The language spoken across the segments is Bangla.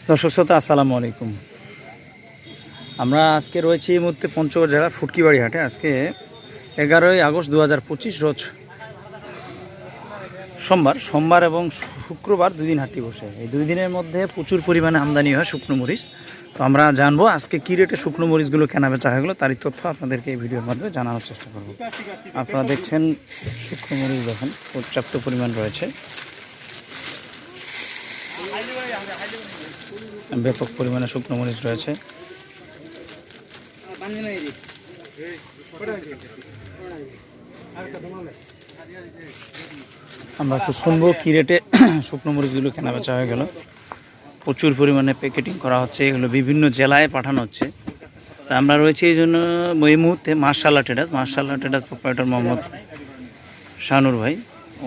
দর্শক শ্রোতা আসসালামু আলাইকুম। আমরা আজকে রয়েছি এই মুহূর্তে পঞ্চগড় জেলার ফুটকিবাড়ি হাটে। আজকে 11ই আগস্ট 2025 রোজ সোমবার এবং শুক্রবার দুই দিন হাটটি বসে। এই দুই দিনের মধ্যে প্রচুর পরিমাণে আমদানি হয় শুকনো মরিচ। তো আমরা জানবো আজকে কী রেটে শুকনো মরিচগুলো কেনা বেচা হয়ে গেলো, তারই তথ্য আপনাদেরকে এই ভিডিওর মাধ্যমে জানানোর চেষ্টা করব। আপনারা দেখছেন শুকনো মরিচ দেখেন পর্যাপ্ত পরিমাণ রয়েছে, ব্যাপক পরিমাণে শুকনো মরিচ রয়েছে। আমরা একটু শুনবো কী রেটে শুকনো মরিচগুলো কেনা বেচা হয়ে গেল। প্রচুর পরিমাণে প্যাকেটিং করা হচ্ছে, এগুলো বিভিন্ন জেলায় পাঠানো হচ্ছে। তা আমরা রয়েছি এই জন্য এই মুহূর্তে মার্শাল্লাহ ট্রেডার্স প্রোপাইটর মোহাম্মদ শাহনুর ভাই,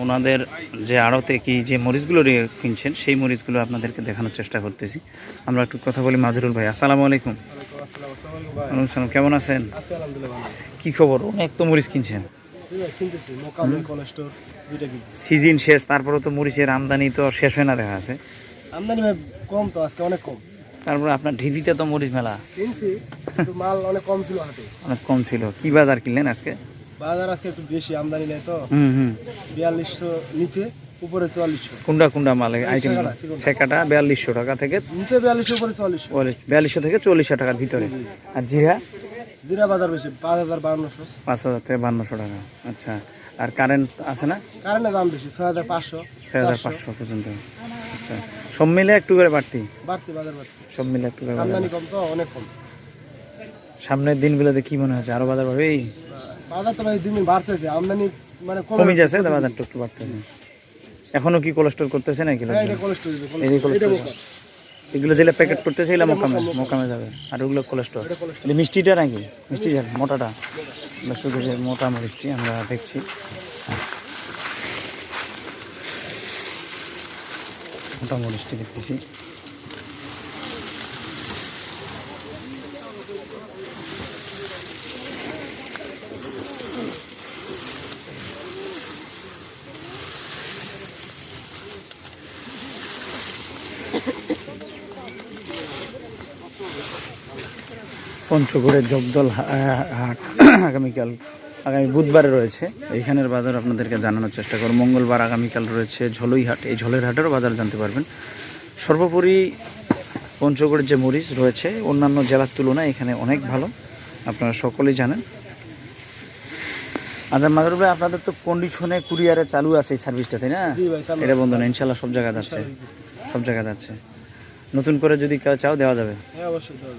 ওনাদের যে আড়তে কি যে মরিচগুলো কিনছেন সেই মরিচগুলো আপনাদেরকে দেখানোর চেষ্টা করতেছি। আমরা একটু কথা বলি। মাজরুল ভাই, আসসালামু আলাইকুম। সালাম, কেমন আছেন? কি খবর? অনেক তো মরিচ কিনছেন, সিজন শেষ, তারপরে তো মরিচের আমদানি তো শেষ হয় না, দেখা আছে আমদানি কম, তো আজকে অনেক কম। তারপরে আপনার ঢিবিতে তো মরিচ মেলা কিনছি, কিন্তু মাল অনেক কম ছিল হাটে, অনেক কম ছিল। কি বাজার কিনলেন আজকে? বাজার আজকে একটু বেশি, আমদানি নেই তো। 4200 নিচে, উপরে 4400। কোনটা মাল আইটেম? সেকাটা 4200 টাকা থেকে নিচে 4200, উপরে 4400। 4200 থেকে 4000 টাকার ভিতরে। আর জিরা বাজার বেশি, 5200। 5000 থেকে 5200 টাকা। আচ্ছা, আর কারেন্ট আছে না? কারেন্টের দাম বেশি, 6500 6500 পর্যন্ত। আচ্ছা, সব মিলে একটু করে বাড়তি বাজার বাড়তি, সব মিলে একটু করে আমদানি কম তো, অনেক কম। সামনের দিনগুলোতে কি মনে হচ্ছে, আরো বাজার বাড়বে? বাজার তো ভাই দিন বাড়তেছে, আমদানি মানে কমে যাচ্ছে, বাজারটা একটু বাড়তেছে। এখনো কি কোলেস্টোর করতেছে নাকি? এগুলো যেগুলো প্যাকেট করতেছে এগুলো মোকামে যাবে, আর ওগুলো কোলেস্টোর। মিষ্টিটা নাকি? মিষ্টি ঝাল মোটাটা, শুধু যে মোটা মরিচটি আমরা দেখছি। মোটা মরিচটি দেখতেছি। পঞ্চগড়ের জগদল হাট আগামী বুধবারে রয়েছে। এইখানের বাজার আপনাদেরকে জানানোর চেষ্টা করব। মঙ্গলবার আগামীকাল রয়েছে ঝলই হাট, এই ঝলের হাটেরও বাজার জানতে পারবেন। সর্বোপরি পঞ্চগড়ের যে মরিচ রয়েছে অন্যান্য জেলার তুলনায় এখানে অনেক ভালো, আপনারা সকলেই জানেন। আচ্ছা মাজরুল ভাই, আপনাদের তো কন্ডিশনে কুরিয়ারে চালু আছে এই সার্ভিসটা, তাই না? এটা বন্ধ না, ইনশাল্লাহ সব জায়গায় যাচ্ছে। নতুন করে যদি কেউ চাও দেওয়া যাবে?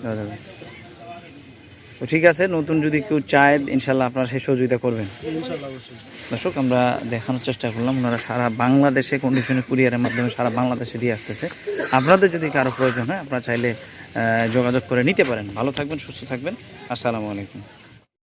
দেওয়া যাবে। তো ঠিক আছে, নতুন যদি কেউ চায় ইনশাল্লাহ আপনারা সেই সহযোগিতা করবেন। দর্শক, আমরা দেখানোর চেষ্টা করলাম, ওনারা সারা বাংলাদেশে কন্ডিশনে কুরিয়ারের মাধ্যমে সারা বাংলাদেশে দিয়ে আসতেছে। আপনাদের যদি কারো প্রয়োজন হয় আপনারা চাইলে যোগাযোগ করে নিতে পারেন। ভালো থাকবেন, সুস্থ থাকবেন। আসসালামু আলাইকুম।